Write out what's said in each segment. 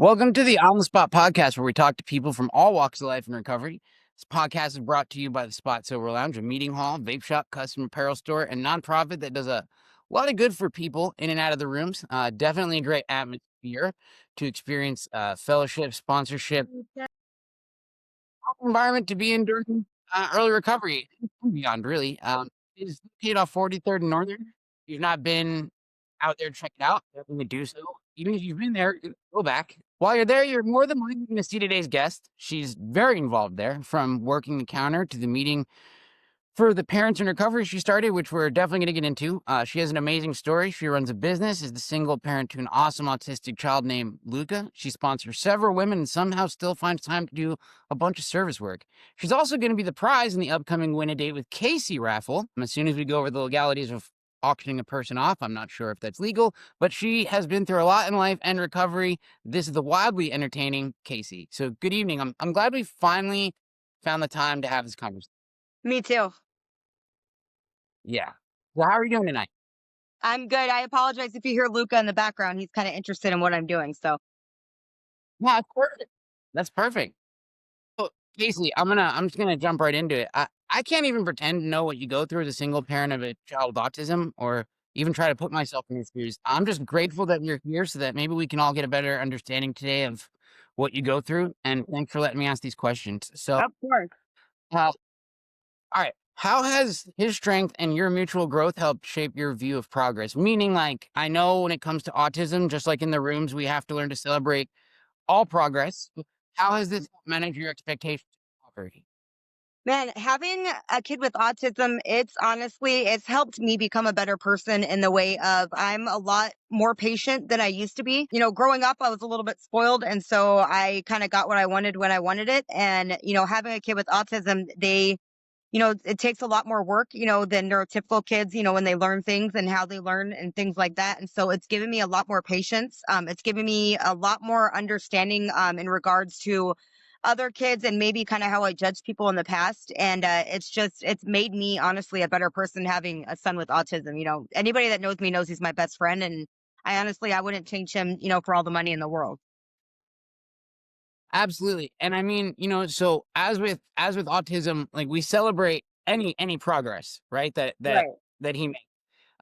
Welcome to the On the Spot podcast, where we talk to people from all walks of life in recovery. This podcast is brought to you by the Spot Sober Lounge, a meeting hall, vape shop, custom apparel store, and nonprofit that does a lot of good for people in and out of the rooms. Definitely a great atmosphere to experience fellowship, sponsorship, environment to be in during early recovery and beyond, really. It's located off 43rd and Northern. If you've not been out there to check it out, definitely do so. Even if you've been there, go back. While you're there, you're more than likely going to see today's guest. She's very involved there, from working the counter to the meeting for the parents in recovery she started, which we're definitely going to get into. She has an amazing story. She runs a business, is the single parent to an awesome autistic child named Luca. She sponsors several women and somehow still finds time to do a bunch of service work. She's also going to be the prize in the upcoming Win a Date with Casey raffle. And as soon as we go over the legalities of auctioning a person off, I'm not sure if that's legal, but she has been through a lot in life and recovery. This is the wildly entertaining Casey. So good evening. I'm glad we finally found the time to have this conversation. Me too. Yeah. Well, how are you doing tonight? I'm good. I apologize if you hear Luca in the background. He's kind of interested in what I'm doing. So, Yeah, that's perfect. That's perfect. So, Casey, I'm just gonna jump right into it. I can't even pretend to know what you go through as a single parent of a child with autism, or even try to put myself in your shoes. I'm just grateful that you're here so that maybe we can all get a better understanding today of what you go through. And thanks for letting me ask these questions. So, of course. uh, all right. How has his strength and your mutual growth helped shape your view of progress? Meaning, like, I know when it comes to autism, just like in the rooms, we have to learn to celebrate all progress. How has this managed your expectations of recovery? Man, having a kid with autism, it's helped me become a better person in the way of I'm a lot more patient than I used to be. Growing up, I was a little bit spoiled. And so I kind of got what I wanted when I wanted it. And, having a kid with autism, it takes a lot more work, than neurotypical kids, when they learn things and how they learn and things like that. And so it's given me a lot more patience. It's given me a lot more understanding in regards to other kids and maybe kind of how I judged people in the past. And it's made me honestly a better person having a son with autism. Anybody that knows me knows he's my best friend. And I wouldn't change him, for all the money in the world. Absolutely. And I mean, so as with autism, like, we celebrate any progress, right? That that Right. that he makes.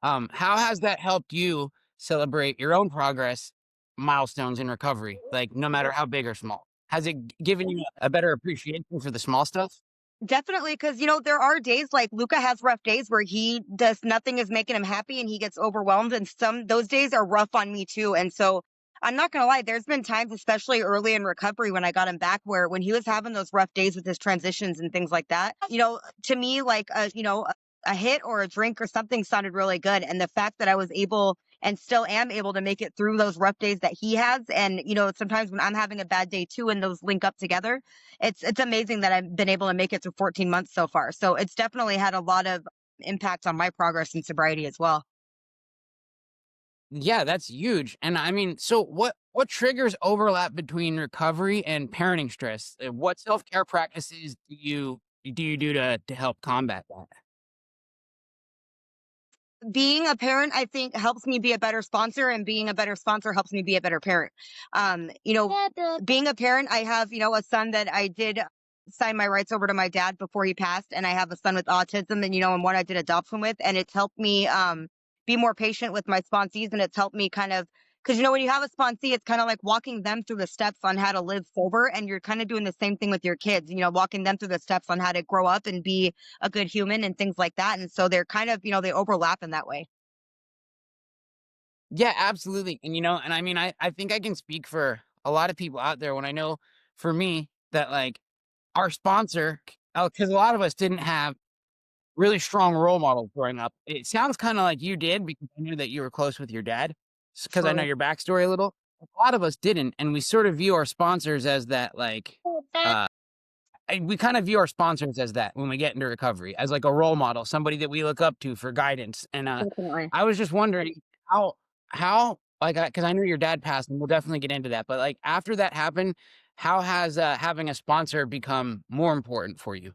How has that helped you celebrate your own progress, milestones in recovery, like no matter how big or small? Has it given you a better appreciation for the small stuff? Definitely, because there are days like Luca has rough days where he does nothing is making him happy and he gets overwhelmed. And some those days are rough on me too. And so I'm not gonna lie, there's been times, especially early in recovery when I got him back, where when he was having those rough days with his transitions and things like that, to me, like a hit or a drink or something sounded really good. And the fact that I was able and still am able to make it through those rough days that he has. And, sometimes when I'm having a bad day too, and those link up together, it's amazing that I've been able to make it through 14 months so far. So it's definitely had a lot of impact on my progress in sobriety as well. Yeah, that's huge. And I mean, so what triggers overlap between recovery and parenting stress? What self-care practices do you do to help combat that? Being a parent, I think, helps me be a better sponsor, and being a better sponsor helps me be a better parent. Being a parent, I have, a son that I did sign my rights over to my dad before he passed, and I have a son with autism, and one I did adoption with, and it's helped me be more patient with my sponsees, and it's helped me kind of because when you have a sponsee, it's kind of like walking them through the steps on how to live sober, and you're kind of doing the same thing with your kids, walking them through the steps on how to grow up and be a good human and things like that. And so they're kind of, they overlap in that way. Yeah, absolutely. And I mean, I think I can speak for a lot of people out there when I know, for me, that, like, our sponsor, because a lot of us didn't have really strong role models growing up. It sounds kind of like you did, because I knew that you were close with your dad, because I know True. your backstory a little. A lot of us didn't. And we sort of view our sponsors as that, like, uh, we kind of view our sponsors as that when we get into recovery, as like a role model, somebody that we look up to for guidance. And Definitely. I was just wondering how like, because I knew your dad passed, and we'll definitely get into that. But, like, after that happened, how has having a sponsor become more important for you?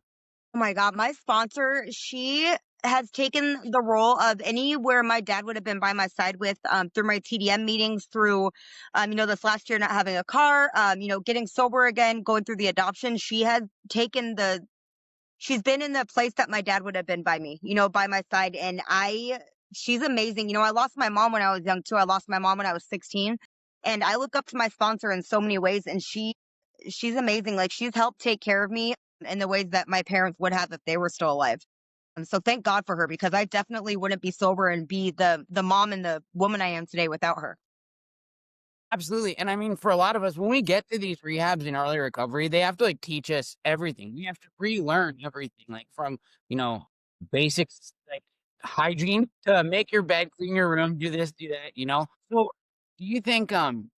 Oh my God, my sponsor, she has taken the role of anywhere my dad would have been by my side with, through my TDM meetings, through, this last year not having a car, getting sober again, going through the adoption. She's been in the place that my dad would have been by me, by my side. And she's amazing. I lost my mom when I was young too. I lost my mom when I was 16. And I look up to my sponsor in so many ways. And she's amazing. Like, she's helped take care of me in the ways that my parents would have if they were still alive. And so thank God for her, because I definitely wouldn't be sober and be the mom and the woman I am today without her. Absolutely, and I mean, for a lot of us, when we get to these rehabs in early recovery, they have to, like, teach us everything. We have to relearn everything, like, from, you know, basics, like, hygiene to make your bed, clean your room, do this, do that, you know? So, do you think, um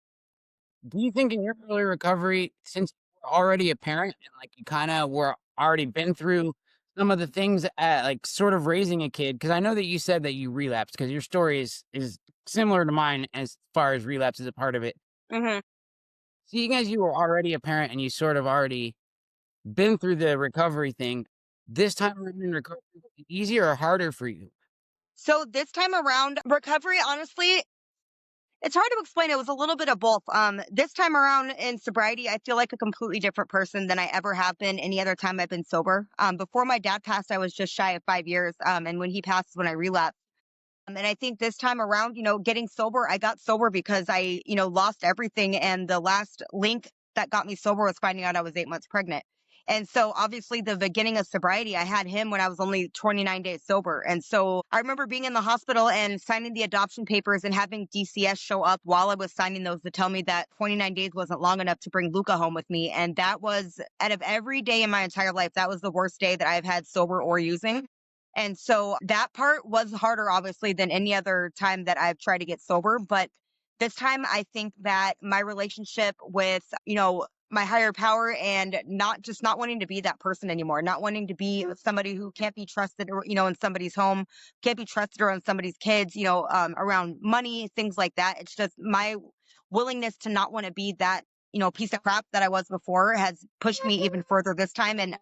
do you think in your early recovery, since you're already a parent and, like, you kinda were already been through some of the things at, like, sort of raising a kid? Because I know that you said that you relapsed, because your story is similar to mine as far as relapse is a part of it. Hmm. Seeing as you were already a parent and you sort of already been through the recovery thing, this time around in recovery, was it easier or harder for you? So this time around, recovery, honestly, it's hard to explain. It was a little bit of both. This time around in sobriety, I feel like a completely different person than I ever have been any other time I've been sober. Before my dad passed, I was just shy of 5 years. And when he passed, when I relapsed. And I think this time around, getting sober, I got sober because I, lost everything. And the last link that got me sober was finding out I was 8 months pregnant. And so obviously the beginning of sobriety, I had him when I was only 29 days sober. And so I remember being in the hospital and signing the adoption papers and having DCS show up while I was signing those to tell me that 29 days wasn't long enough to bring Luca home with me. And that was, out of every day in my entire life, that was the worst day that I've had sober or using. And so that part was harder, obviously, than any other time that I've tried to get sober. But this time, I think that my relationship with, my higher power, and not wanting to be that person anymore, not wanting to be somebody who can't be trusted, or, in somebody's home, can't be trusted around somebody's kids, around money, things like that. It's just my willingness to not want to be that, piece of crap that I was before has pushed me even further this time. And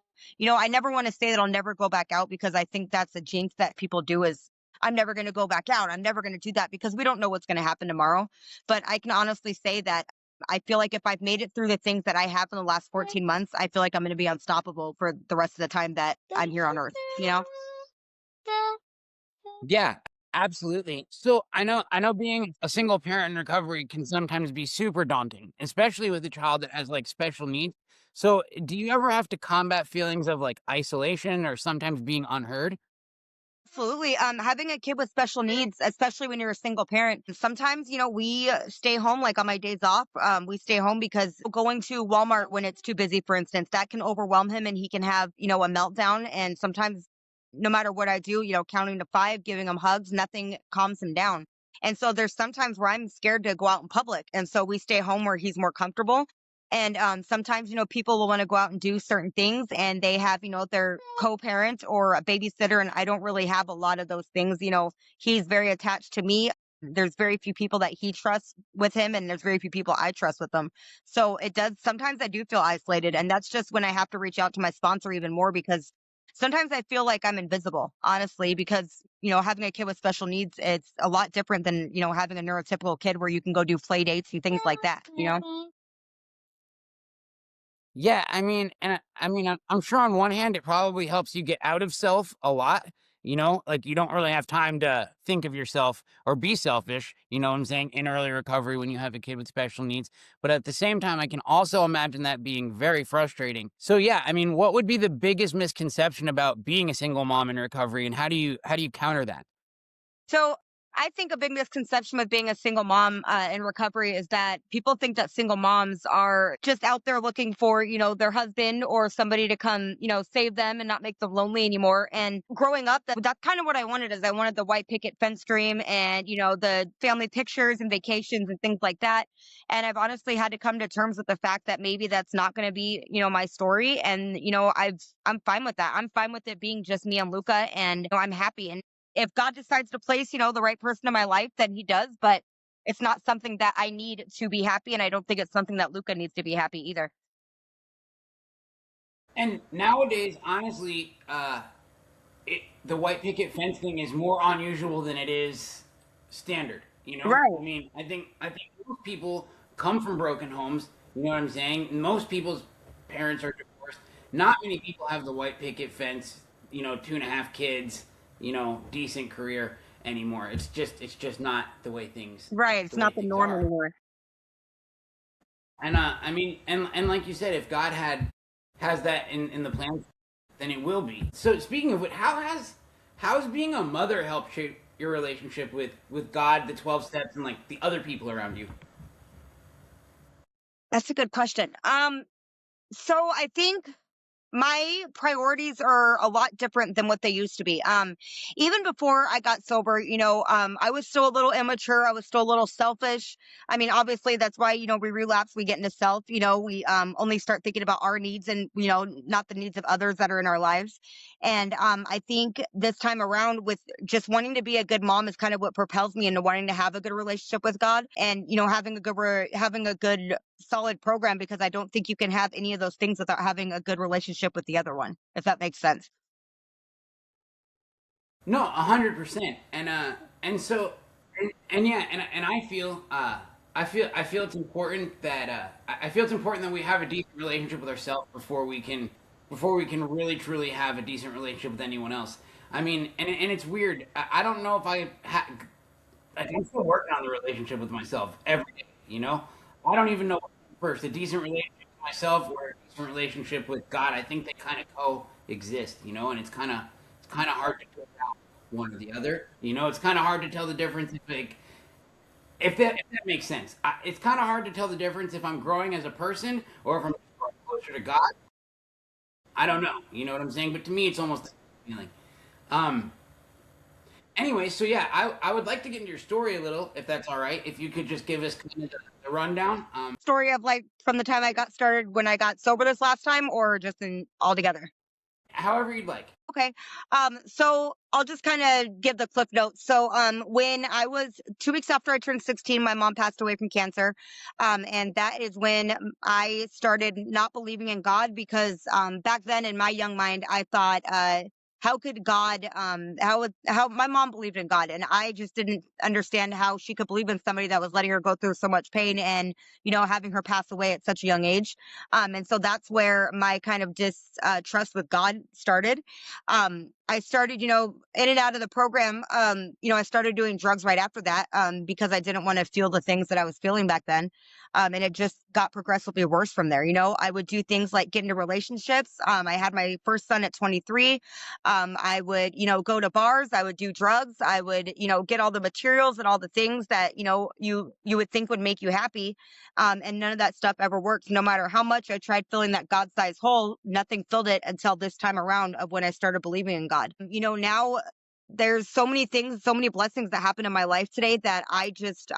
I never want to say that I'll never go back out, because I think that's a jinx that people do, is I'm never going to go back out. I'm never going to do that, because we don't know what's going to happen tomorrow. But I can honestly say that I feel like if I've made it through the things that I have in the last 14 months, I feel like I'm going to be unstoppable for the rest of the time that I'm here on earth. Yeah, absolutely. So I know being a single parent in recovery can sometimes be super daunting, especially with a child that has like special needs. So do you ever have to combat feelings of like isolation or sometimes being unheard? Absolutely. Having a kid with special needs, especially when you're a single parent, sometimes, we stay home, like on my days off. We stay home because going to Walmart when it's too busy, for instance, that can overwhelm him and he can have, a meltdown. And sometimes, no matter what I do, counting to five, giving him hugs, nothing calms him down. And so there's sometimes where I'm scared to go out in public. And so we stay home where he's more comfortable. And sometimes, people will want to go out and do certain things, and they have, their co parent or a babysitter. And I don't really have a lot of those things. He's very attached to me. There's very few people that he trusts with him, and there's very few people I trust with him. So it does, sometimes I do feel isolated. And that's just when I have to reach out to my sponsor even more, because sometimes I feel like I'm invisible, honestly, because, having a kid with special needs, it's a lot different than, having a neurotypical kid where you can go do play dates and things like that. Yeah, I mean, I'm sure on one hand, it probably helps you get out of self a lot. Like you don't really have time to think of yourself or be selfish. You know what I'm saying? In early recovery, when you have a kid with special needs. But at the same time, I can also imagine that being very frustrating. So yeah, I mean, what would be the biggest misconception about being a single mom in recovery, and how do you counter that? So I think a big misconception with being a single mom in recovery is that people think that single moms are just out there looking for, their husband or somebody to come, save them and not make them lonely anymore. And growing up, that's kind of what I wanted. Is I wanted the white picket fence dream, and, the family pictures and vacations and things like that. And I've honestly had to come to terms with the fact that maybe that's not going to be, my story. And, I'm fine with that. I'm fine with it being just me and Luca, and, I'm happy. And if God decides to place, the right person in my life, then he does. But it's not something that I need to be happy. And I don't think it's something that Luca needs to be happy either. And nowadays, honestly, the white picket fence thing is more unusual than it is standard. You know, I Right. mean, I think most people come from broken homes. You know what I'm saying? Most people's parents are divorced. Not many people have the white picket fence. You know, 2.5 kids. You know, decent career anymore. It's just not Right. It's the way not the things norm are. anymore. And I mean, and like you said, if God has that in the plan, then it will be. So speaking of which, how has being a mother helped shape your relationship with God, the 12 steps, and like the other people around you? That's a good question. So I think my priorities are a lot different than what they used to be. Even before I got sober, I was still a little immature. I was still a little selfish. I mean, obviously, that's why we relapse. We get into self. We only start thinking about our needs and not the needs of others that are in our lives. And I think this time around, with just wanting to be a good mom, is kind of what propels me into wanting to have a good relationship with God, and having a good solid program, because I don't think you can have any of those things without having a good relationship with the other one, if that makes sense. No, 100%. And so and yeah, and I feel it's important that I feel it's important that we have a decent relationship with ourselves before we can really truly have a decent relationship with anyone else. I mean, and it's weird. I don't know if I'm still working on the relationship with myself every day. You know, I don't even know what came first, a decent relationship with myself or a decent relationship with God. I think they kind of coexist. You know, and it's kind of hard to pick out one or the other. You know, it's kind of hard to tell the difference if that makes sense. It's kind of hard to tell the difference if I'm growing as a person or if I'm growing closer to God. I don't know. You know what I'm saying? But to me, it's almost the same feeling. Um, Anyway, so yeah, I would like to get into your story a little, if that's all right. If you could just give us kind of the rundown. Story of like from the time I got started when I got sober this last time, or just in altogether. However you'd like. Okay. So I'll just kind of give the cliff notes. So, when I was 2 weeks after I turned 16, my mom passed away from cancer. And that is when I started not believing in God, because, back then in my young mind, I thought, how could God, how my mom believed in God, and I just didn't understand how she could believe in somebody that was letting her go through so much pain, and, having her pass away at such a young age. And so that's where my kind of distrust with God started. I started, in and out of the program. I started doing drugs right after that, because I didn't want to feel the things that I was feeling back then. And it just got progressively worse from there. I would do things like get into relationships. I had my first son at 23. I would, go to bars. I would do drugs. I would, get all the materials and all the things that, you would think would make you happy. And none of that stuff ever worked. No matter how much I tried filling that God sized hole, nothing filled it until this time around of when I started believing in God. Now there's so many things, so many blessings that happen in my life today that I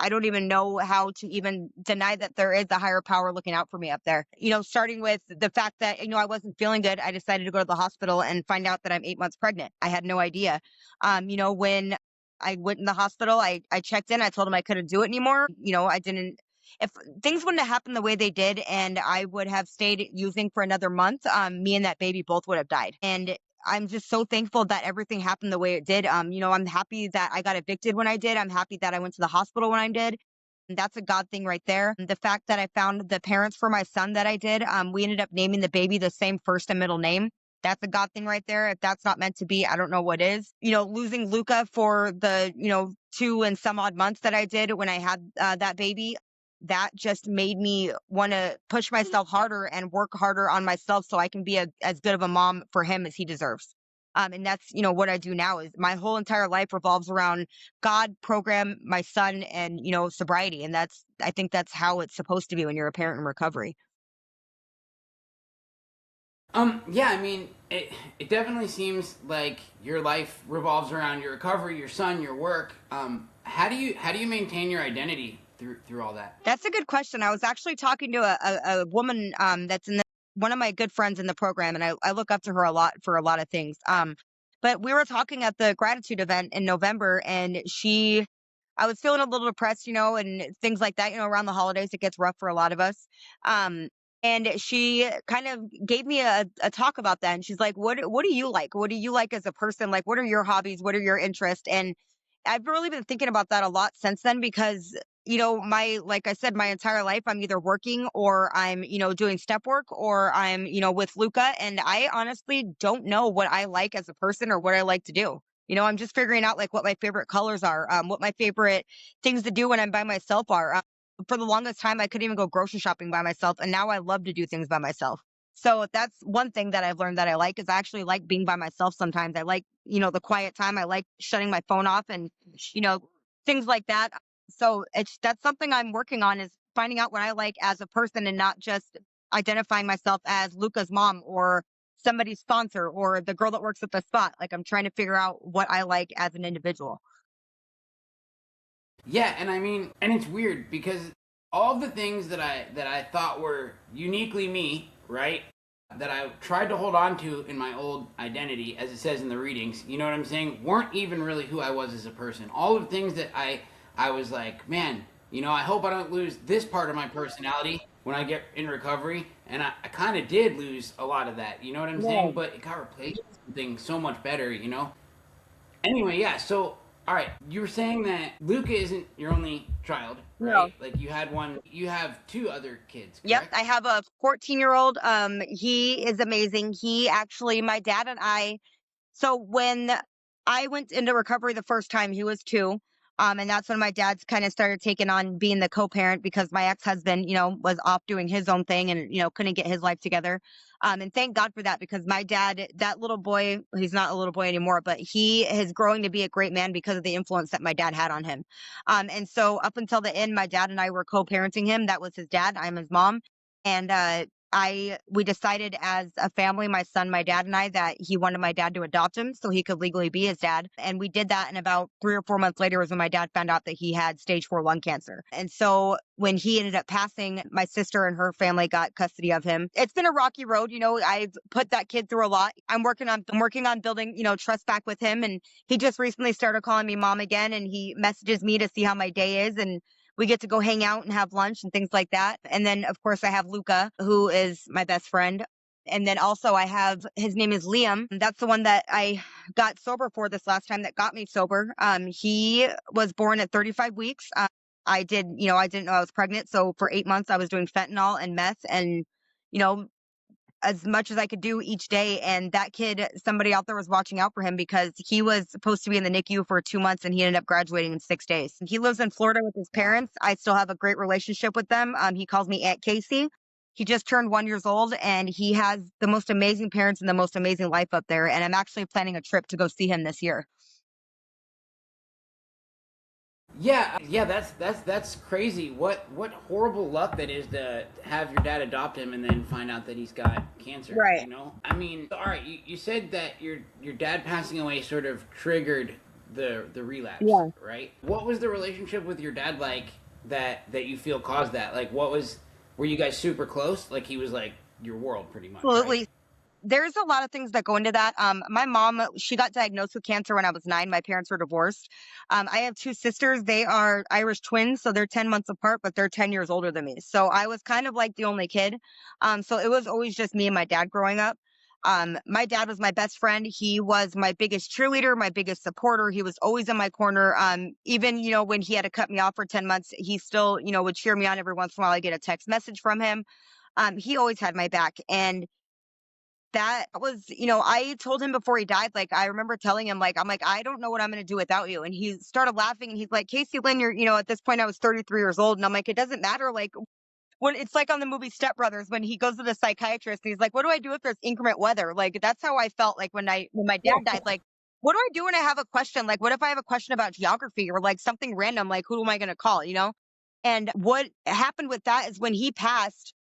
don't even know how to even deny that there is a higher power looking out for me up there. Starting with the fact that, I wasn't feeling good. I decided to go to the hospital and find out that I'm 8 months pregnant. I had no idea. When I went in the hospital, I checked in, I told them I couldn't do it anymore. I didn't, if things wouldn't have happened the way they did and I would have stayed using for another month, me and that baby both would have died. And I'm just so thankful that everything happened the way it did. I'm happy that I got evicted when I did. I'm happy that I went to the hospital when I did. And that's a God thing right there. The fact that I found the parents for my son that I did, we ended up naming the baby the same first and middle name. That's a God thing right there. If that's not meant to be, I don't know what is. Losing Luca for the, 2 and some odd months that I did when I had that baby, that just made me want to push myself harder and work harder on myself so I can be as good of a mom for him as he deserves. And that's, what I do now is my whole entire life revolves around God, program, my son, and, sobriety. And I think that's how it's supposed to be when you're a parent in recovery. Yeah, I mean, it definitely seems like your life revolves around your recovery, your son, your work. How do you maintain your identity through all that? That's a good question. I was actually talking to a woman, that's one of my good friends in the program, and I look up to her a lot for a lot of things. But we were talking at the gratitude event in November, and I was feeling a little depressed, and things like that. Around the holidays, it gets rough for a lot of us. And she kind of gave me a talk about that. And she's like, what do you like? What do you like as a person? Like, what are your hobbies? What are your interests? And I've really been thinking about that a lot since then because, like I said, my entire life, I'm either working or I'm, doing step work or I'm, with Luca. And I honestly don't know what I like as a person or what I like to do. I'm just figuring out like what my favorite colors are, what my favorite things to do when I'm by myself are. For the longest time, I couldn't even go grocery shopping by myself, and now I love to do things by myself. So that's one thing that I've learned that I like is I actually like being by myself sometimes. I like, the quiet time. I like shutting my phone off and, you know, things like that. So that's something I'm working on is finding out what I like as a person and not just identifying myself as Luca's mom or somebody's sponsor or the girl that works at the spot. Like I'm trying to figure out what I like as an individual. Yeah, and I mean, and it's weird because all the things that I thought were uniquely me, right? That I tried to hold on to in my old identity, as it says in the readings, you know what I'm saying, weren't even really who I was as a person. All of the things that I was like, man, I hope I don't lose this part of my personality when I get in recovery. And I kind of did lose a lot of that, you know what I'm saying? Right. But it got replaced with something so much better. Anyway, yeah. So, all right, you were saying that Luca isn't your only child, No. right? Like you had one, you have two other kids, Yep, correct? I have a 14-year-old. He is amazing. He actually, my dad and I, so when I went into recovery the first time, he was 2. And that's when my dad's kind of started taking on being the co-parent because my ex-husband, was off doing his own thing and, couldn't get his life together. And thank God for that because my dad, that little boy, he's not a little boy anymore, but he is growing to be a great man because of the influence that my dad had on him. And so up until the end, my dad and I were co-parenting him. That was his dad. I'm his mom. And we decided as a family, my son, my dad, and I, that he wanted my dad to adopt him so he could legally be his dad. And we did that. And about 3 or 4 months later was when my dad found out that he had stage 4 lung cancer. And so when he ended up passing, my sister and her family got custody of him. It's been a rocky road. I've put that kid through a lot. I'm working on building, trust back with him. And he just recently started calling me mom again. And he messages me to see how my day is. And we get to go hang out and have lunch and things like that. And then, of course, I have Luca, who is my best friend. And then also I have his name is Liam. That's the one that I got sober for this last time that got me sober. He was born at 35 weeks. I didn't know I was pregnant. So for 8 months, I was doing fentanyl and meth and, you know, as much as I could do each day. And that kid, somebody out there was watching out for him because he was supposed to be in the NICU for 2 months and he ended up graduating in 6 days. He lives in Florida with his Wow. parents. I still have a great relationship with them. He calls me Aunt Casey. He just turned 1 years old and he has the most amazing parents and the most amazing life up there. And I'm actually planning a trip to go see him this year. Yeah, yeah. That's crazy. What horrible luck that is to have your dad adopt him and then find out that he's got cancer. Right. I mean, all right. You said that your dad passing away sort of triggered the relapse, Yeah. right? What was the relationship with your dad like that you feel caused that? Like, were you guys super close? Like he was like your world, pretty much, right? Absolutely. There's a lot of things that go into that. My mom, she got diagnosed with cancer when I was 9. My parents were divorced. I have 2 sisters. They are Irish twins, so they're 10 months apart, but they're 10 years older than me. So I was kind of like the only kid. So it was always just me and my dad growing up. My dad was my best friend. He was my biggest cheerleader, my biggest supporter. He was always in my corner. Even, when he had to cut me off for 10 months, he still, would cheer me on every once in a while. I get a text message from him. He always had my back. And that was, I told him before he died, like, I remember telling him, like, I'm like, I don't know what I'm going to do without you. And he started laughing and he's like, Casey Lynn, at this point I was 33 years old. And I'm like, it doesn't matter. Like, when it's like on the movie Step Brothers, when he goes to the psychiatrist and he's like, what do I do if there's inclement weather? Like, that's how I felt like when my dad died, like, what do I do when I have a question? Like, what if I have a question about geography or like something random? Like, who am I going to call? And what happened with that is when he passed,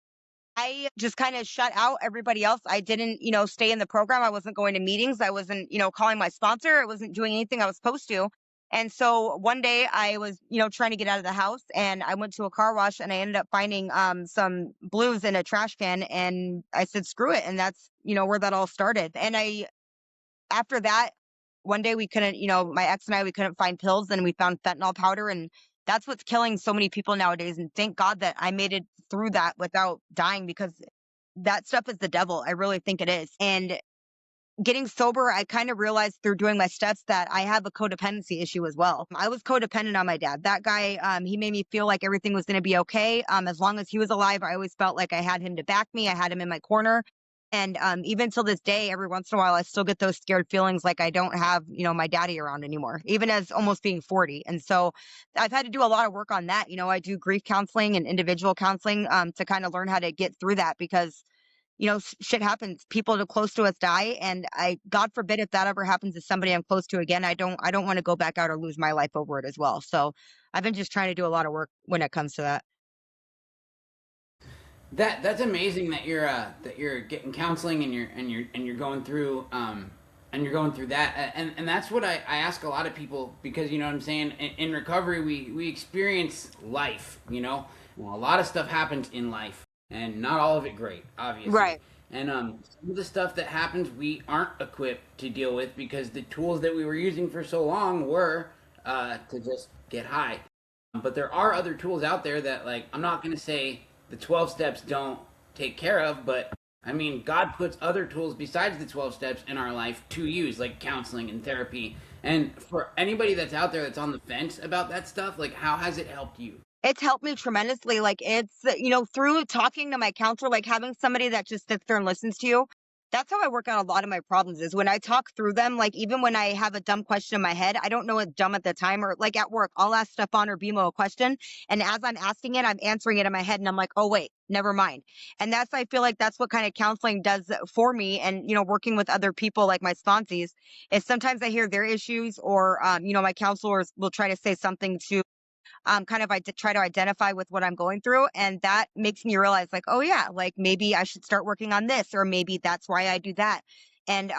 I just kind of shut out everybody else. I didn't, stay in the program. I wasn't going to meetings. I wasn't, calling my sponsor. I wasn't doing anything I was supposed to. And so one day I was, trying to get out of the house and I went to a car wash and I ended up finding some blues in a trash can and I said, screw it. And that's, where that all started. And after that, one day we couldn't, my ex and I, we couldn't find pills and we found fentanyl powder and That's what's killing so many people nowadays. And thank God that I made it through that without dying, because that stuff is the devil. I really think it is. And getting sober, I kind of realized through doing my steps that I have a codependency issue as well. I was codependent on my dad. That guy, he made me feel like everything was going to be okay. As long as he was alive, I always felt like I had him to back me. I had him in my corner. And even till this day, every once in a while, I still get those scared feelings like I don't have, my daddy around anymore, even as almost being 40. And so I've had to do a lot of work on that. I do grief counseling and individual counseling to kind of learn how to get through that, because shit happens. People close to us die, and God forbid if that ever happens to somebody I'm close to again, I don't want to go back out or lose my life over it as well. So I've been just trying to do a lot of work when it comes to that. That's amazing that you're getting counseling and you're going through and you're going through that, and that's what I ask a lot of people, because you know what I'm saying, in recovery we experience life, well, a lot of stuff happens in life, and not all of it great, obviously. Right. And some of the stuff that happens we aren't equipped to deal with, because the tools that we were using for so long were to just get high. But there are other tools out there that, like, I'm not going to say the 12 steps don't take care of, but I mean, God puts other tools besides the 12 steps in our life to use, like counseling and therapy. And for anybody that's out there that's on the fence about that stuff, like, how has it helped you? It's helped me tremendously. Like, it's, through talking to my counselor, like having somebody that just sits there and listens to you. That's how I work on a lot of my problems, is when I talk through them. Like, even when I have a dumb question in my head, I don't know it's dumb at the time, or like at work, I'll ask Stefan or Bimo a question. And as I'm asking it, I'm answering it in my head, and I'm like, oh, wait, never mind. And I feel like that's what kind of counseling does for me. And, working with other people like my sponsees, is sometimes I hear their issues, or, my counselors will try to say something to kind of try to identify with what I'm going through. And that makes me realize, like, oh, yeah, like maybe I should start working on this, or maybe that's why I do that. And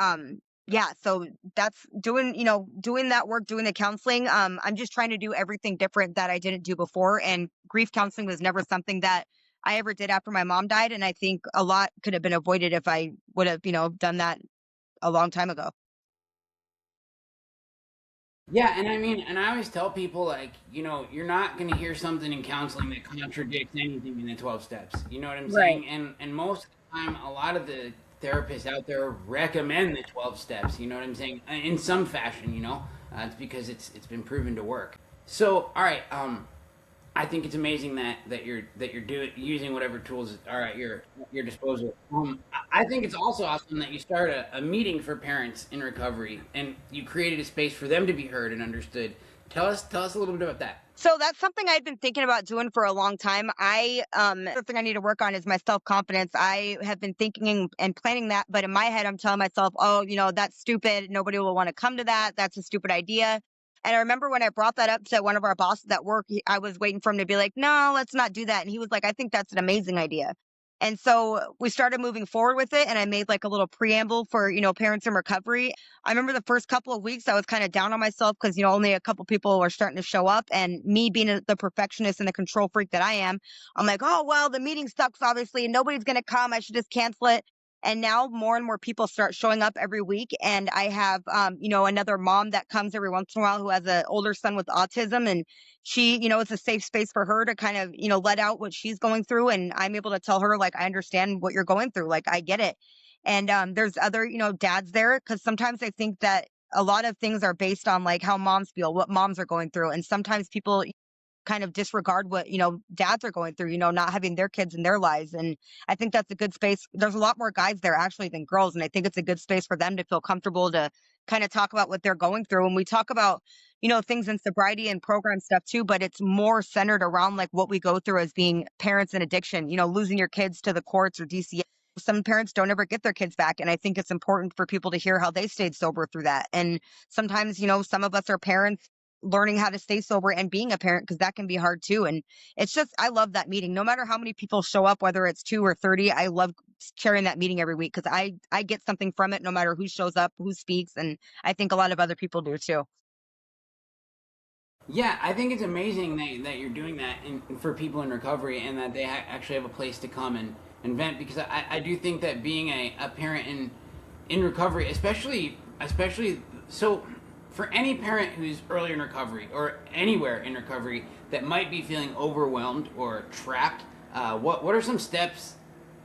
yeah, so that's doing that work, doing the counseling. I'm just trying to do everything different that I didn't do before. And grief counseling was never something that I ever did after my mom died. And I think a lot could have been avoided if I would have, done that a long time ago. Yeah, and I mean, and I always tell people, like, you're not going to hear something in counseling that contradicts anything in the 12 steps. You know what I'm Right. saying? And most of the time, a lot of the therapists out there recommend the 12 steps. You know what I'm saying? In some fashion, it's because it's been proven to work. So, all right, I think it's amazing that you're doing using whatever tools are at your disposal. I think it's also awesome that you start a meeting for parents in recovery, and you created a space for them to be heard and understood. Tell us a little bit about that. So that's something I've been thinking about doing for a long time. The thing I need to work on is my self-confidence. I have been thinking and planning that, but in my head, I'm telling myself, oh, that's stupid. Nobody will want to come to that. That's a stupid idea. And I remember when I brought that up to one of our bosses at work, I was waiting for him to be like, no, let's not do that. And he was like, I think that's an amazing idea. And so we started moving forward with it. And I made like a little preamble for, parents in recovery. I remember the first couple of weeks I was kind of down on myself because, only a couple people were starting to show up. And me being the perfectionist and the control freak that I am, I'm like, oh, well, the meeting sucks, obviously, and nobody's going to come. I should just cancel it. And now more and more people start showing up every week. And I have, another mom that comes every once in a while who has an older son with autism. And she, it's a safe space for her to kind of, let out what she's going through. And I'm able to tell her, like, I understand what you're going through. Like, I get it. And there's other, dads there, because sometimes I think that a lot of things are based on like how moms feel, what moms are going through. And sometimes people kind of disregard what, dads are going through, not having their kids in their lives. And I think that's a good space. There's a lot more guys there actually than girls. And I think it's a good space for them to feel comfortable to kind of talk about what they're going through. And we talk about, things in sobriety and program stuff too, but it's more centered around like what we go through as being parents in addiction, losing your kids to the courts or DCA. Some parents don't ever get their kids back. And I think it's important for people to hear how they stayed sober through that. And sometimes, some of us are parents learning how to stay sober and being a parent, because that can be hard too. And it's just, I love that meeting. No matter how many people show up, whether it's 2 or 30, I love carrying that meeting every week because I get something from it no matter who shows up, who speaks. And I think a lot of other people do too. Yeah, I think it's amazing that you're doing that for people in recovery, and that they actually have a place to come and vent, because I do think that being a parent in recovery, especially so for any parent who's early in recovery or anywhere in recovery that might be feeling overwhelmed or trapped, what are some steps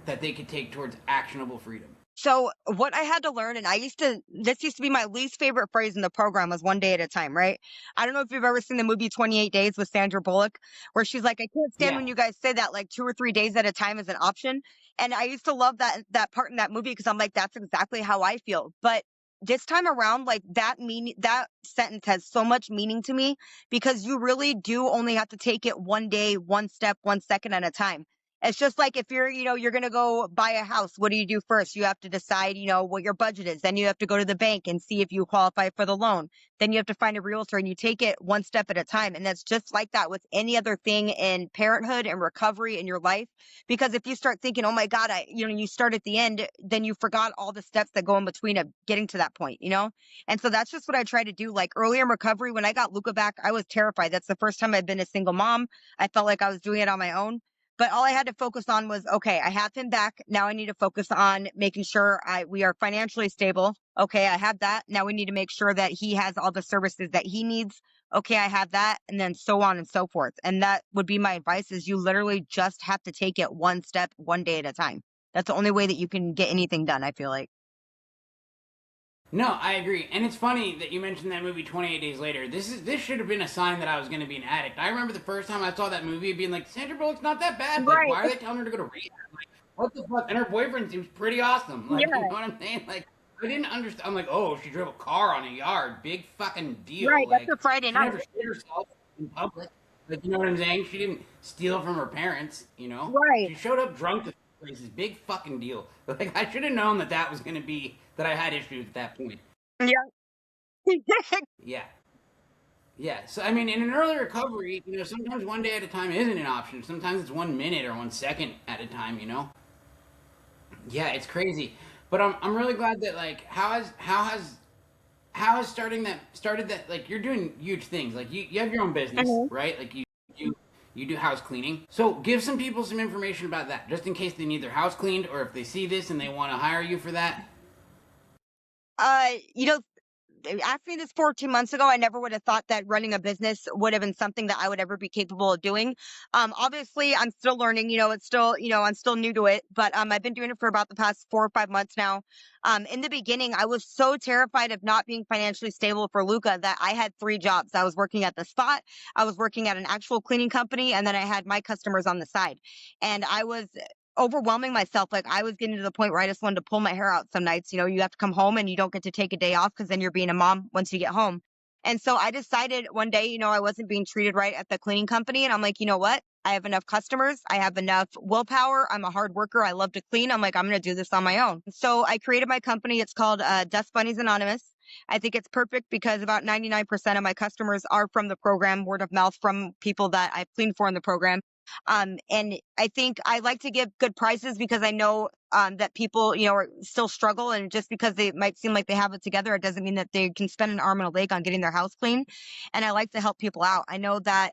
that they could take towards actionable freedom? So what I had to learn, and this used to be my least favorite phrase in the program was one day at a time, right? I don't know if you've ever seen the movie 28 Days with Sandra Bullock, where she's like, I can't stand Yeah. when you guys say that like 2 or 3 days at a time is an option. And I used to love that part in that movie because I'm like, that's exactly how I feel. But this time around, like that sentence has so much meaning to me because you really do only have to take it one day, one step, 1 second at a time. It's just like if you're going to go buy a house, what do you do first? You have to decide, what your budget is. Then you have to go to the bank and see if you qualify for the loan. Then you have to find a realtor and you take it one step at a time. And that's just like that with any other thing in parenthood and recovery in your life. Because if you start thinking, oh my God, you start at the end, then you forgot all the steps that go in between of getting to that point. And so that's just what I try to do. Like earlier in recovery, when I got Luca back, I was terrified. That's the first time I've been a single mom. I felt like I was doing it on my own. But all I had to focus on was, okay, I have him back. Now I need to focus on making sure we are financially stable. Okay, I have that. Now we need to make sure that he has all the services that he needs. Okay, I have that. And then so on and so forth. And that would be my advice is you literally just have to take it one step, one day at a time. That's the only way that you can get anything done, I feel like. No, I agree. And it's funny that you mentioned that movie 28 Days Later. This should have been a sign that I was going to be an addict. I remember the first time I saw that movie being like, Sandra Bullock's not that bad. Like, Right. why are they telling her to go to rehab? Like, what the fuck? And her boyfriend seems pretty awesome. Like, you know Yeah. what I'm saying? Like, I didn't understand. I'm like, oh, she drove a car on a yard. Big fucking deal. Right. That's Like, a Friday she night. never shit herself in public. Like, you know what I'm saying? She didn't steal from her parents, you know? Right. She showed up drunk to places. Big fucking deal. Like, I should have known that that was going to be, that I had issues at that point. Yeah. Yeah. Yeah. So I mean, in an early recovery, sometimes one day at a time isn't an option. Sometimes it's 1 minute or 1 second at a time. Yeah, it's crazy. But I'm really glad that like how has started that like you're doing huge things. Like you have your own business, Mhm. right? Like you you do house cleaning. So give some people some information about that, just in case they need their house cleaned or if they see this and they want to hire you for that. Uh, you know, asked me this 14 months ago, I never would have thought that running a business would have been something that I would ever be capable of doing. Obviously, I'm still learning. It's still, I'm still new to it, but I've been doing it for about the past 4 or 5 months now. In the beginning, I was so terrified of not being financially stable for Luca that I had 3 jobs. I was working at the spot, I was working at an actual cleaning company, and then I had my customers on the side. And I was overwhelming myself. Like I was getting to the point where I just wanted to pull my hair out some nights. You have to come home and you don't get to take a day off because then you're being a mom once you get home. And so I decided one day, I wasn't being treated right at the cleaning company. And I'm like, you know what? I have enough customers. I have enough willpower. I'm a hard worker. I love to clean. I'm like, I'm going to do this on my own. So I created my company. It's called Dust Bunnies Anonymous. I think it's perfect because about 99% of my customers are from the program, word of mouth from people that I've cleaned for in the program. And I think I like to give good prices because I know that people, are still struggle. And just because they might seem like they have it together, it doesn't mean that they can spend an arm and a leg on getting their house clean. And I like to help people out. I know that,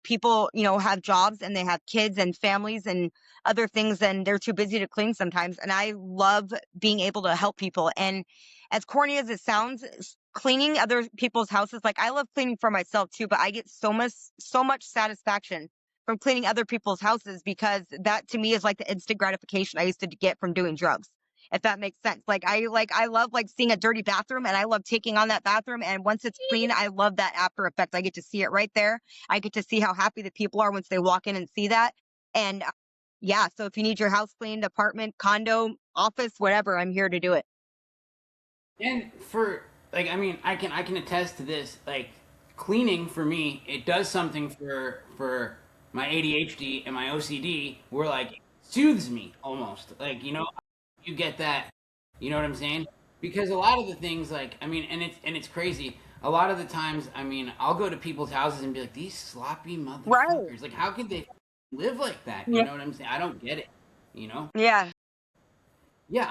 people, have jobs and they have kids and families and other things, and they're too busy to clean sometimes. And I love being able to help people. And as corny as it sounds, cleaning other people's houses, like I love cleaning for myself too, but I get so much satisfaction from cleaning other people's houses because that to me is like the instant gratification I used to get from doing drugs. If that makes sense. I love like seeing a dirty bathroom and I love taking on that bathroom and once it's clean, I love that after effect. I get to see it right there. I get to see how happy the people are once they walk in and see that. And yeah, so if you need your house cleaned, apartment, condo, office, whatever, I'm here to do it. And for like, I mean, I can attest to this. Like, cleaning for me, it does something for my ADHD and my OCD, where like it soothes me almost. Like, you get that. You know what I'm saying? Because a lot of the things, like, I mean, and it's crazy. A lot of the times, I mean, I'll go to people's houses and be like, these sloppy Right. motherfuckers. Like, how could they live like that? You Yeah. know what I'm saying? I don't get it. You know? Yeah. Yeah,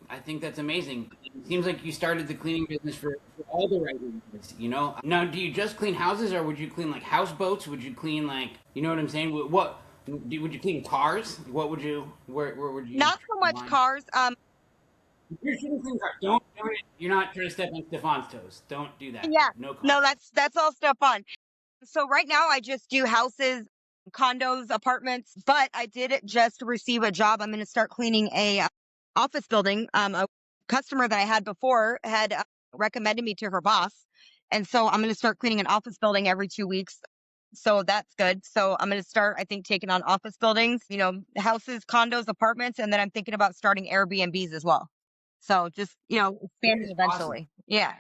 I think that's amazing. It seems like you started the cleaning business for all the right reasons. Now, do you just clean houses, or would you clean like houseboats? Would you clean like, you know what I'm saying? Would you clean cars? What would you, where would you Not so much line? cars. You're shooting clean cars. Don't You're not trying to step on Stefan's toes. Don't do that. Yeah. No No, comments. that's all stuff fun. So right now I just do houses, condos, apartments, but I did just receive a job. I'm going to start cleaning a office building. A customer that I had before had recommended me to her boss. And so I'm going to start cleaning an office building every 2 weeks. So that's good. So I'm going to start, I think, taking on office buildings, houses, condos, apartments, and then I'm thinking about starting Airbnbs as well. So just, That expanding is awesome. eventually. Yeah.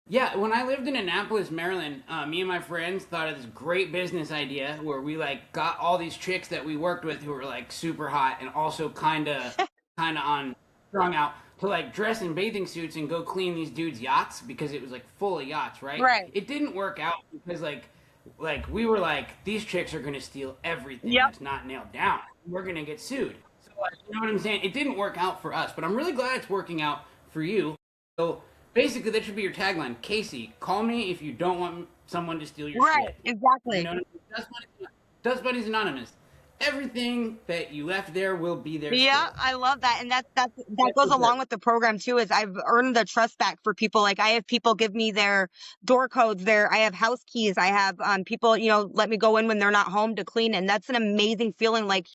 Yeah, when I lived in Annapolis, Maryland, me and my friends thought of this great business idea where we like got all these chicks that we worked with who were like super hot and also kind of on strung out to like dress in bathing suits and go clean these dudes' yachts because it was like full of yachts, right? Right. It didn't work out because like we were like these chicks are gonna steal everything Yep. that's not nailed down. We're gonna get sued. So like, you know what I'm saying? It didn't work out for us, but I'm really glad it's working out for you. So basically, that should be your tagline. Casey, call me if you don't want someone to steal your Right. shit. You Exactly. know what I mean? Dust Buddies Anonymous. Everything that you left there will be there Yeah, still. I love that. And that That's goes for sure. along with the program too, is I've earned the trust back for people. Like I have people give me their door codes, I have house keys, I have people, let me go in when they're not home to clean. And that's an amazing feeling. Like,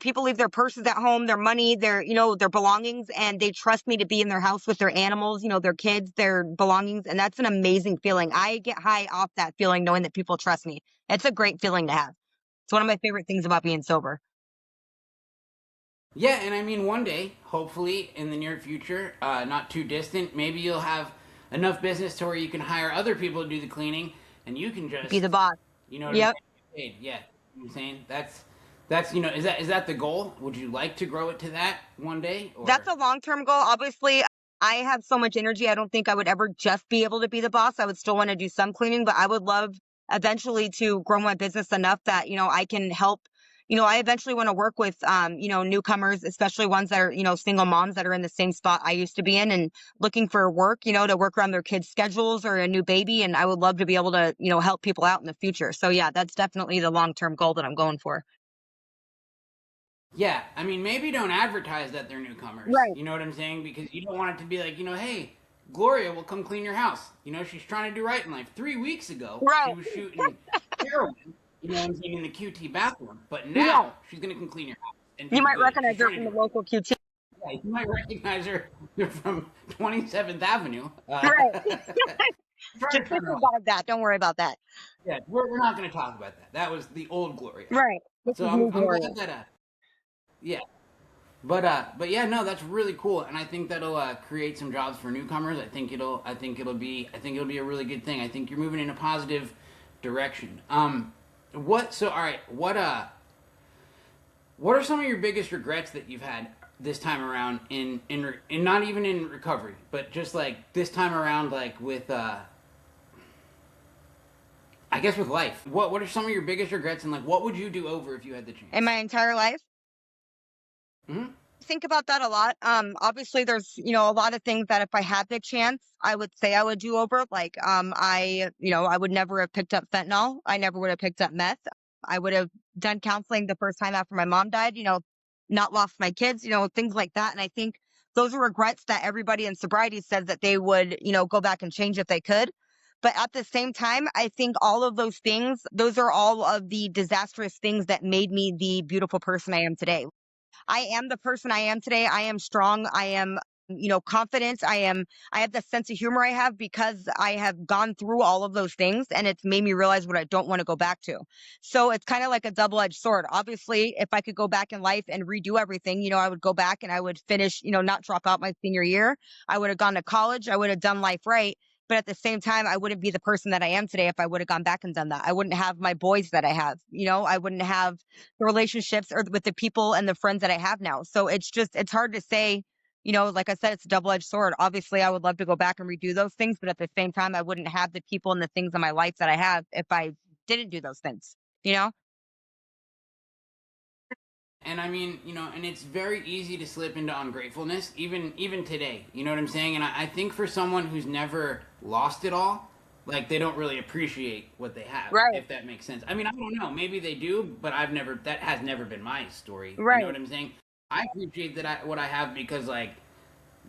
people leave their purses at home, their money, their belongings, and they trust me to be in their house with their animals, their kids, their belongings. And that's an amazing feeling. I get high off that feeling knowing that people trust me. It's a great feeling to have. It's one of my favorite things about being sober. Yeah, and I mean, one day, hopefully in the near future, not too distant, maybe you'll have enough business to where you can hire other people to do the cleaning, and you can Be just, the boss. you know what I'm Yep. saying? Get paid. Yeah, you know what I'm saying that's is that the goal? Would you like to grow it to that one day, That's or a long-term goal. Obviously, I have so much energy. I don't think I would ever just be able to be the boss. I would still want to do some cleaning, but I would love eventually to grow my business enough that, I can help. I eventually want to work with, newcomers, especially ones that are, single moms that are in the same spot I used to be in and looking for work, to work around their kids' schedules or a new baby. And I would love to be able to, help people out in the future. So yeah, that's definitely the long-term goal that I'm going for. yeah, I mean, maybe don't advertise that they're newcomers. Right. You know what I'm saying? Because you don't want it to be like, hey, Gloria will come clean your house. She's trying to do right in life. 3 weeks ago, she Right. was shooting heroin, what I'm saying, in the QT bathroom. But Yeah. now she's going to come clean your house and You do might good. recognize She's her trying from to the do right. local QT. Yeah, you might recognize her from 27th Avenue. Right. Trying Just to turn her on. disregard that. Don't worry about that. Yeah, we're not going to talk about that. That was the old Gloria. Right. This So is I'm, New I'm Gloria. glad that, yeah, but yeah, no, that's really cool, and I think that'll create some jobs for newcomers. I think it'll be a really good thing. I think you're moving in a positive direction. What? So, all right, what are some of your biggest regrets that you've had this time around in not even in recovery, but just like this time around, like with I guess with life. What are some of your biggest regrets, and like what would you do over if you had the In chance? my entire life, Hmm. think about that a lot. Obviously there's, a lot of things that if I had the chance, I would say I would do over. Like, I would never have picked up fentanyl. I never would have picked up meth. I would have done counseling the first time after my mom died, not lost my kids, things like that. And I think those are regrets that everybody in sobriety says that they would, go back and change if they could. But at the same time, I think all of those things, those are all of the disastrous things that made me the beautiful person I am today. I am the person I am today. I am strong. I am, confident. I have the sense of humor I have because I have gone through all of those things and it's made me realize what I don't want to go back to. So it's kind of like a double-edged sword. Obviously, if I could go back in life and redo everything, I would go back and I would finish, not drop out my senior year. I would have gone to college. I would have done life right. But at the same time, I wouldn't be the person that I am today if I would have gone back and done that. I wouldn't have my boys that I have, I wouldn't have the relationships or with the people and the friends that I have now. So it's hard to say, like I said, it's a double-edged sword. Obviously, I would love to go back and redo those things, but at the same time, I wouldn't have the people and the things in my life that I have if I didn't do those things, you know? And I mean, and it's very easy to slip into ungratefulness, even today. You know what I'm saying? And I think for someone who's never lost it all, like they don't really appreciate what they have, Right, if that makes sense. I mean, I don't know. Maybe they do, but that has never been my story. You know right, what I'm saying? I appreciate what I have because like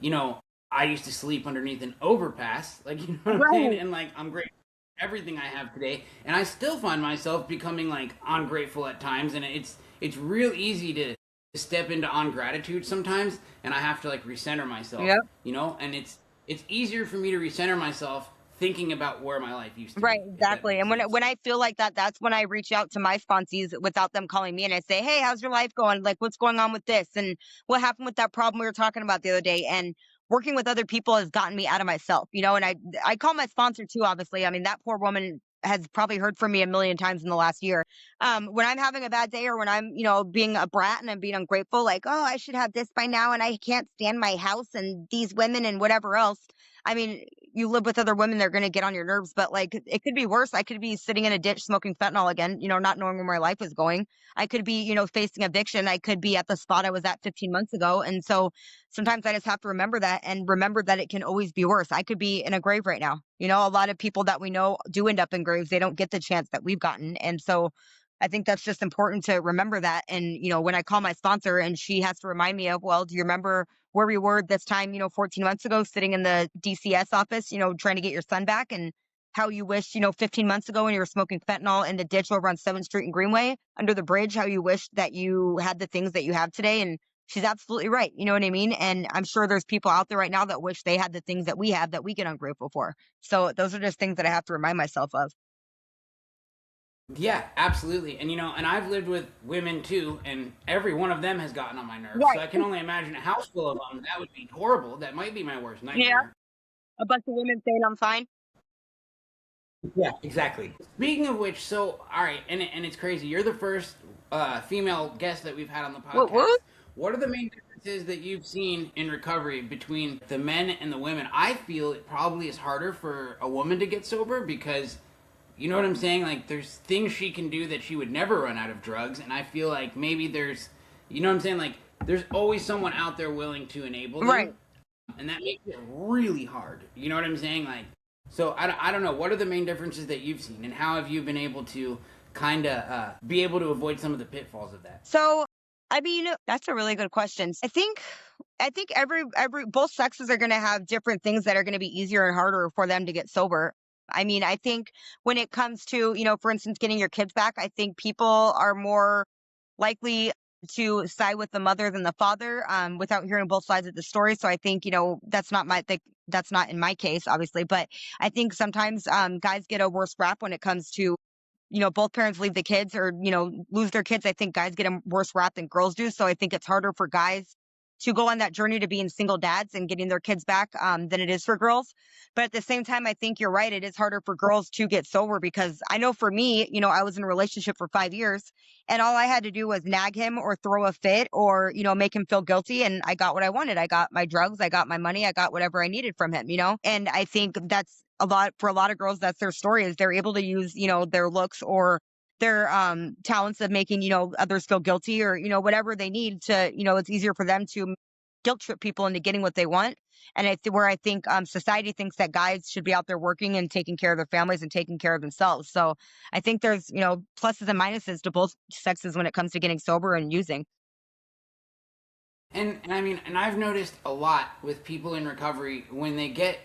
you know, I used to sleep underneath an overpass, like, you know what I'm saying? Right. And like, I'm grateful for everything I have today, and I still find myself becoming like ungrateful at times, and it's real easy to step into ungratitude sometimes, and I have to like recenter myself, Yep. you know, and it's easier for me to recenter myself thinking about where my life used to Right, be, if that exactly. makes And sense. when I feel like that, that's when I reach out to my sponsees without them calling me and I say, "Hey, how's your life going? Like, what's going on with this? And what happened with that problem we were talking about the other day?" And working with other people has gotten me out of myself, you know. And I call my sponsor too. Obviously, I mean that poor woman has probably heard from me a million times in the last year. When I'm having a bad day or when I'm, being a brat and I'm being ungrateful, like, oh, I should have this by now, and I can't stand my house and these women and whatever else. I mean, you live with other women, they're gonna get on your nerves, but, like, it could be worse. I could be sitting in a ditch smoking fentanyl again, not knowing where my life is going. I could be, facing eviction. I could be at the spot I was at 15 months ago, and so, sometimes I just have to remember that and remember that it can always be worse. I could be in a grave right now. A lot of people that we know do end up in graves. They don't get the chance that we've gotten, and so, I think that's just important to remember that, and, when I call my sponsor and she has to remind me of, "Well, do you remember where we were this time, 14 months ago, sitting in the DCS office, trying to get your son back, and how you wish, 15 months ago when you were smoking fentanyl in the ditch over on 7th Street and Greenway under the bridge, how you wish that you had the things that you have today." And she's absolutely right. You know what I mean? And I'm sure there's people out there right now that wish they had the things that we have that we get ungrateful for. So those are just things that I have to remind myself of. Yeah, absolutely. And and I've lived with women too, and every one of them has gotten on my nerves. So Right. I can only imagine a house full of them. That would be horrible. That might be my worst Yeah. nightmare. A bunch of women saying I'm fine. Yeah, exactly. Speaking of which, so all right, and it's crazy. You're the first female guest that we've had on the What? What? podcast. What are the main differences that you've seen in recovery between the men and the women? I feel it probably is harder for a woman to get sober because you know what I'm saying? Like, there's things she can do that she would never run out of drugs, and I feel like maybe there's, you know what I'm saying? Like, there's always someone out there willing to enable Right. them, and that makes it really hard. You know what I'm saying? Like, so I don't know. What are the main differences that you've seen, and how have you been able to kind of be able to avoid some of the pitfalls of that? So, I mean, that's a really good question. I think every both sexes are going to have different things that are going to be easier and harder for them to get sober. I mean, I think when it comes to, for instance, getting your kids back, I think people are more likely to side with the mother than the father, without hearing both sides of the story. So I think, that's not in my case, obviously, but I think sometimes guys get a worse rap when it comes to, both parents leave the kids or, lose their kids. I think guys get a worse rap than girls do. So I think it's harder for guys to go on that journey to being single dads and getting their kids back, than it is for girls. But at the same time, I think you're right. It is harder for girls to get sober because I know for me, I was in a relationship for 5 years and all I had to do was nag him or throw a fit or, make him feel guilty. And I got what I wanted. I got my drugs, I got my money, I got whatever I needed from him. And I think that's a lot for a lot of girls. That's their story is they're able to use, their looks or their talents of making, others feel guilty or, whatever they need to, it's easier for them to guilt trip people into getting what they want. And where I think society thinks that guys should be out there working and taking care of their families and taking care of themselves. So I think there's, pluses and minuses to both sexes when it comes to getting sober and using. And I mean, and I've noticed a lot with people in recovery when they get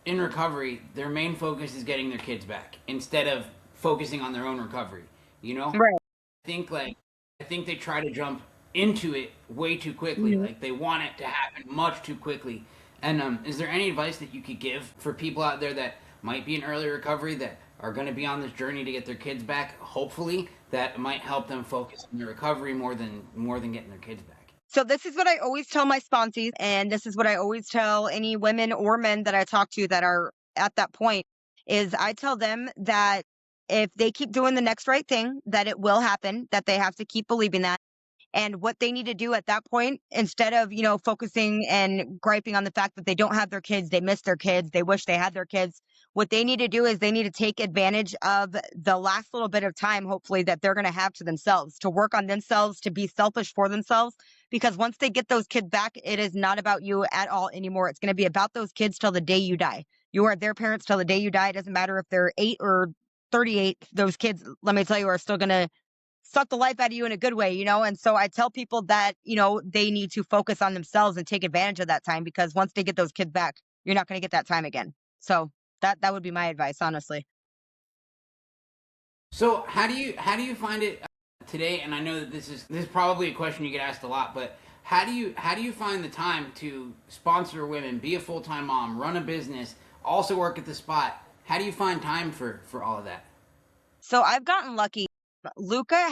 in recovery, their main focus is getting their kids back instead of focusing on their own recovery. You know, Right. think like I think they try to jump into it way too quickly. Mhm. Like they want it to happen much too quickly. And is there any advice that you could give for people out there that might be in early recovery that are going to be on this journey to get their kids back? Hopefully, that might help them focus on their recovery more than getting their kids back. So this is what I always tell my sponsees, and this is what I always tell any women or men that I talk to that are at that point, is I tell them that if they keep doing the next right thing, that it will happen, that they have to keep believing that. And what they need to do at that point, instead of, focusing and griping on the fact that they don't have their kids, they miss their kids, they wish they had their kids. What they need to do is they need to take advantage of the last little bit of time, hopefully, that they're going to have to themselves, to work on themselves, to be selfish for themselves. Because once they get those kids back, it is not about you at all anymore. It's going to be about those kids till the day you die. You are their parents till the day you die. It doesn't matter if they're 8 or 38. Those kids, let me tell you, are still going to suck the life out of you in a good way, And so I tell people that, they need to focus on themselves and take advantage of that time because once they get those kids back, you're not going to get that time again. So that would be my advice, honestly. So how do you find it today? And I know that this is probably a question you get asked a lot, but how do you find the time to sponsor women, be a full time mom, run a business, also work at the spot? How do you find time for all of that? So I've gotten lucky. Luca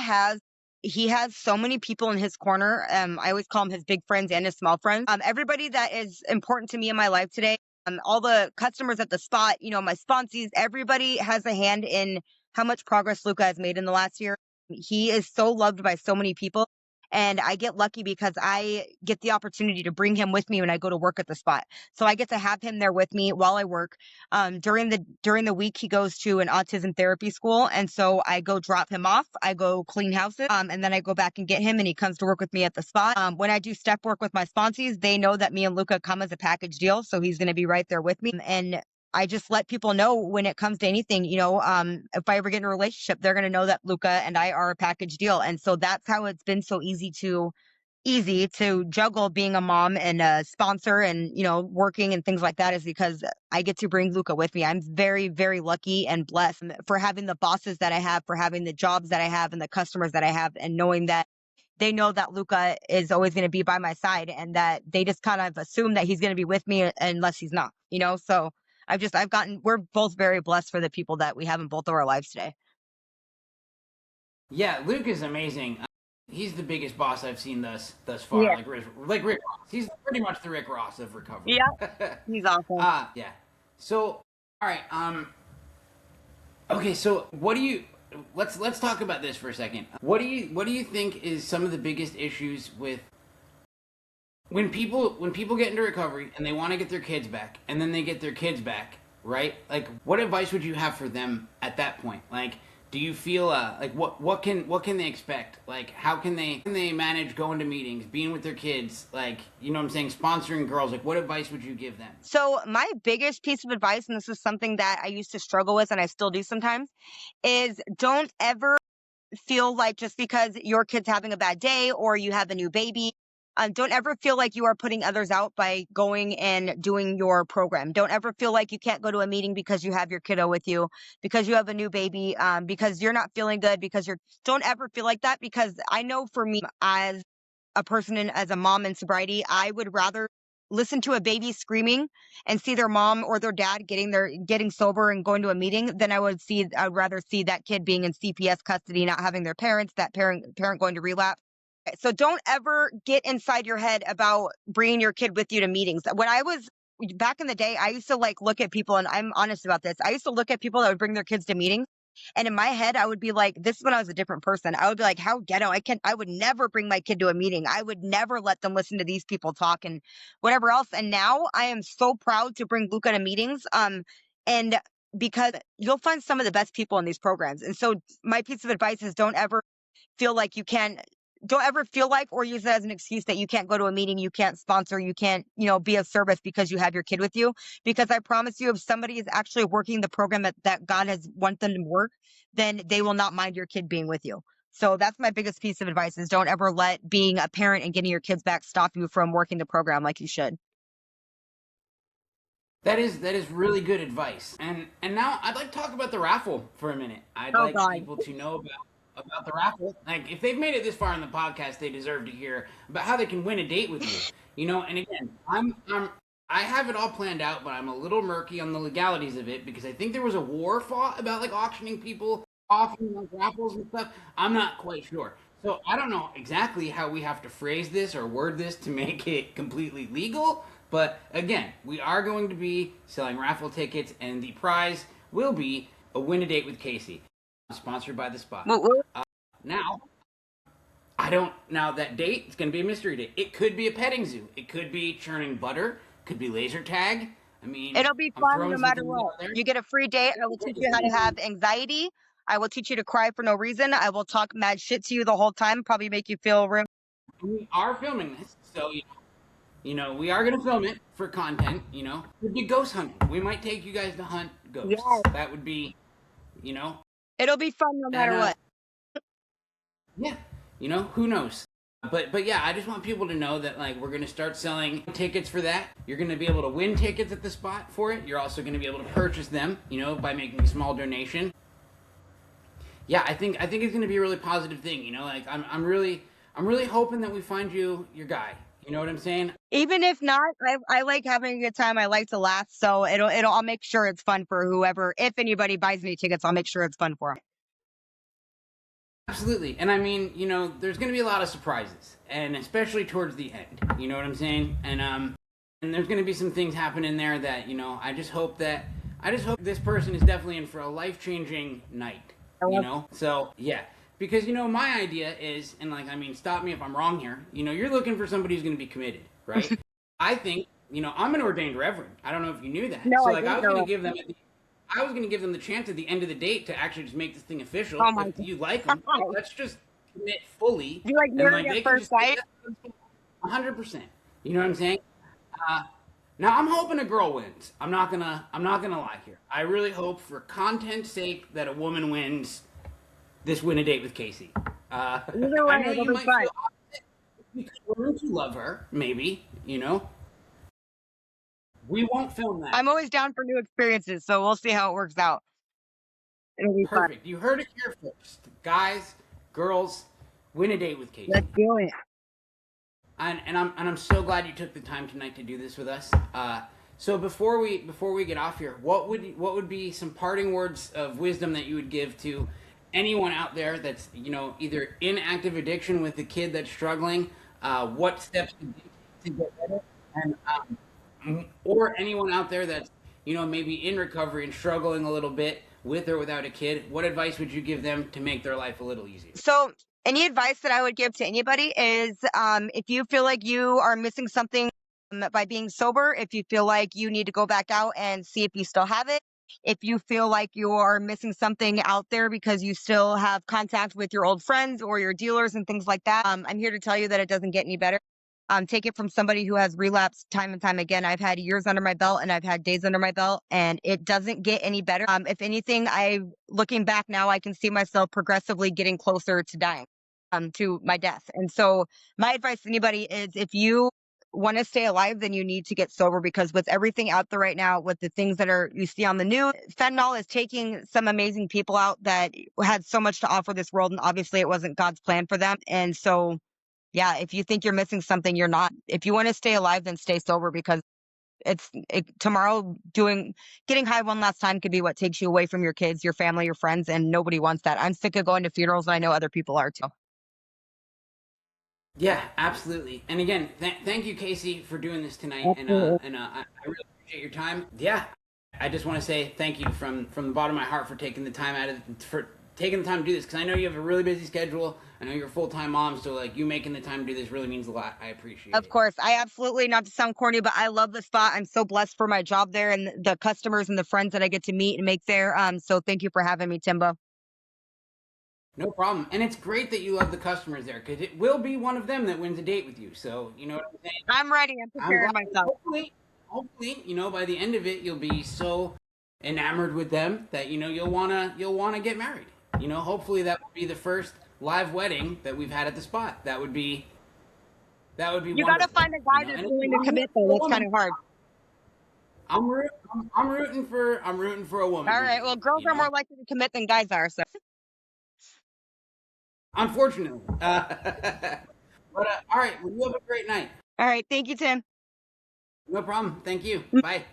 he has so many people in his corner. I always call him his big friends and his small friends. Everybody that is important to me in my life today, all the customers at the spot, my sponsees, everybody has a hand in how much progress Luca has made in the last year. He is so loved by so many people. And I get lucky because I get the opportunity to bring him with me when I go to work at the spot. So I get to have him there with me while I work. During the week, he goes to an autism therapy school, and so I go drop him off. I go clean houses, and then I go back and get him, and he comes to work with me at the spot. When I do step work with my sponsees, they know that me and Luca come as a package deal, so he's going to be right there with me. And I just let people know when it comes to anything, if I ever get in a relationship, they're going to know that Luca and I are a package deal. And so that's how it's been so easy to juggle being a mom and a sponsor and, working and things like that is because I get to bring Luca with me. I'm very, very lucky and blessed for having the bosses that I have, for having the jobs that I have and the customers that I have, and knowing that they know that Luca is always going to be by my side and that they just kind of assume that he's going to be with me unless he's not. So we're both very blessed for the people that we have in both of our lives today. Yeah, Luke is amazing. He's the biggest boss I've seen thus far. Yeah. Like Rick Ross. He's pretty much the Rick Ross of recovery. Yeah. He's awesome. Yeah. So, all right. Okay. So, what do you? Let's talk about this for a second. What do you think is some of the biggest issues with when people get into recovery and they want to get their kids back and then they get their kids back, right? Like, what advice would you have for them at that point? Like, do you feel like what can they expect? Like, how can they manage going to meetings, being with their kids, like, you know what I'm saying, sponsoring girls? Like, what advice would you give them? So my biggest piece of advice, and this is something that I used to struggle with and I still do sometimes, is don't ever feel like just because your kid's having a bad day or you have a new baby, don't ever feel like you are putting others out by going and doing your program. Don't ever feel like you can't go to a meeting because you have your kiddo with you, because you have a new baby, because you're not feeling good, because you're, don't ever feel like that. Because I know for me, as a person and as a mom in sobriety, I would rather listen to a baby screaming and see their mom or their dad getting sober and going to a meeting than I'd rather see that kid being in CPS custody, not having their parents, that parent going to relapse. So don't ever get inside your head about bringing your kid with you to meetings. When I was back in the day, I used to like look at people, and I'm honest about this. I used to look at people that would bring their kids to meetings, and in my head, I would be like, this is when I was a different person. I would be like, how ghetto. I would never bring my kid to a meeting. I would never let them listen to these people talk and whatever else. And now I am so proud to bring Luca to meetings. And because you'll find some of the best people in these programs. And so my piece of advice is feel like you can don't ever feel like or use it as an excuse that you can't go to a meeting, you can't sponsor, you can't, be of service because you have your kid with you. Because I promise you, if somebody is actually working the program that God has want them to work, then they will not mind your kid being with you. So that's my biggest piece of advice is don't ever let being a parent and getting your kids back stop you from working the program like you should. That is really good advice. And now I'd like to talk about the raffle for a minute. I'd Oh like God. people to know about the raffle. Like, if they've made it this far in the podcast, they deserve to hear about how they can win a date with you. And again, I have it all planned out, but I'm a little murky on the legalities of it because I think there was a war fought about like auctioning people off and like raffles and stuff. I'm not quite sure. So I don't know exactly how we have to phrase this or word this to make it completely legal. But again, we are going to be selling raffle tickets, and the prize will be a win a date with Casey, sponsored by the Spot. Well, Now, I don't. Now that date, it's going to be a mystery date. It could be a petting zoo. It could be churning butter. Could be laser tag. I mean, it'll be I'm fun no throwing some matter things what. out there. You get a free date. I will teach you how to have anxiety. I will teach you to cry for no reason. I will talk mad shit to you the whole time, probably make you feel real. We are filming this, so we are going to film it for content. Could be ghost hunting. We might take you guys to hunt ghosts. Yeah. That would be, you know, It'll be fun no and matter what. Yeah, who knows? But yeah, I just want people to know that like we're gonna start selling tickets for that. You're gonna be able to win tickets at the spot for it. You're also gonna be able to purchase them, by making a small donation. Yeah, I think it's gonna be a really positive thing. Like I'm really hoping that we find you your guy. You know what I'm saying? Even if not, I like having a good time. I like to laugh, so I'll make sure it's fun for whoever. If anybody buys me tickets, I'll make sure it's fun for them. Absolutely. And I mean, there's going to be a lot of surprises, and especially towards the end. You know what I'm saying? And there's going to be some things happen in there that, I just hope this person is definitely in for a life-changing night, So, yeah. Because, my idea is, and like, I mean, stop me if I'm wrong here, you're looking for somebody who's going to be committed, right? I think, I'm an ordained reverend. I don't know if you knew that. No, So, I like, didn't know that. I was going to give them the chance at the end of the date to actually just make this thing official. Oh my If you like god! them, let's just commit fully, Do you like and Married like at they can First just say Sight? yes, 100%. You know what I'm saying? Uh, Now I'm hoping a girl wins. I'm not gonna lie here. I really hope, for content's sake, that a woman wins this win a date with Casey. Uh, Either I way, know it'll you be might fun. feel opposite because learn to love her. Maybe we won't film that. I'm always down for new experiences, so we'll see how it works out. It'll be fun. Perfect. You heard it here first, guys, girls. Win a date with Let's Casey. do it. And I'm so glad you took the time tonight to do this with us. So before we get off here, what would be some parting words of wisdom that you would give to anyone out there that's either in active addiction with a kid that's struggling? What steps to get better, and or anyone out there that's maybe in recovery and struggling a little bit with or without a kid? What advice would you give them to make their life a little easier? So, any advice that I would give to anybody is, if you feel like you are missing something by being sober, if you feel like you need to go back out and see if you still have it, if you feel like you are missing something out there because you still have contact with your old friends or your dealers and things like that, I'm here to tell you that it doesn't get any better. Take it from somebody who has relapsed time and time again. I've had years under my belt and I've had days under my belt, and it doesn't get any better. If anything, looking back now, I can see myself progressively getting closer to dying, to my death. And so, my advice to anybody is, if you want to stay alive, then you need to get sober, because with everything out there right now, with the things that you see on the news, fentanyl is taking some amazing people out that had so much to offer this world, and obviously it wasn't God's plan for them. And so, yeah, if you think you're missing something, you're not. If you want to stay alive, then stay sober, because tomorrow, getting high one last time could be what takes you away from your kids, your family, your friends, and nobody wants that. I'm sick of going to funerals, and I know other people are too. Yeah, absolutely. And again, thank you, Casey, for doing this tonight. And Absolutely. I really appreciate your time. Yeah, I just want to say thank you from the bottom of my heart for taking the time to do this, because I know you have a really busy schedule. I know you're a full time mom, so like you making the time to do this really means a lot. I appreciate Of it. course, I absolutely, not to sound corny, but I love the spot. I'm so blessed for my job there and the customers and the friends that I get to meet and make there. So thank you for having me, Timbo. No problem. And it's great that you love the customers there, because it will be one of them that wins a date with you. So you know what I'm saying. I'm ready. I'm I'm preparing glad. myself. Hopefully, by the end of it, you'll be so enamored with them that you'll wanna get married. Hopefully that will be the first live wedding that we've had at the spot. That would be You got to wonderful. find a guy that's And willing to I'm rooting commit, though. for a That's kind woman. of hard. I'm rooting for a woman All with right. you. Well, girls are more likely to commit than guys are. So, Unfortunately. But all right. Well, you have a great night. all right. Thank you, Tim. No problem. Thank you. Bye.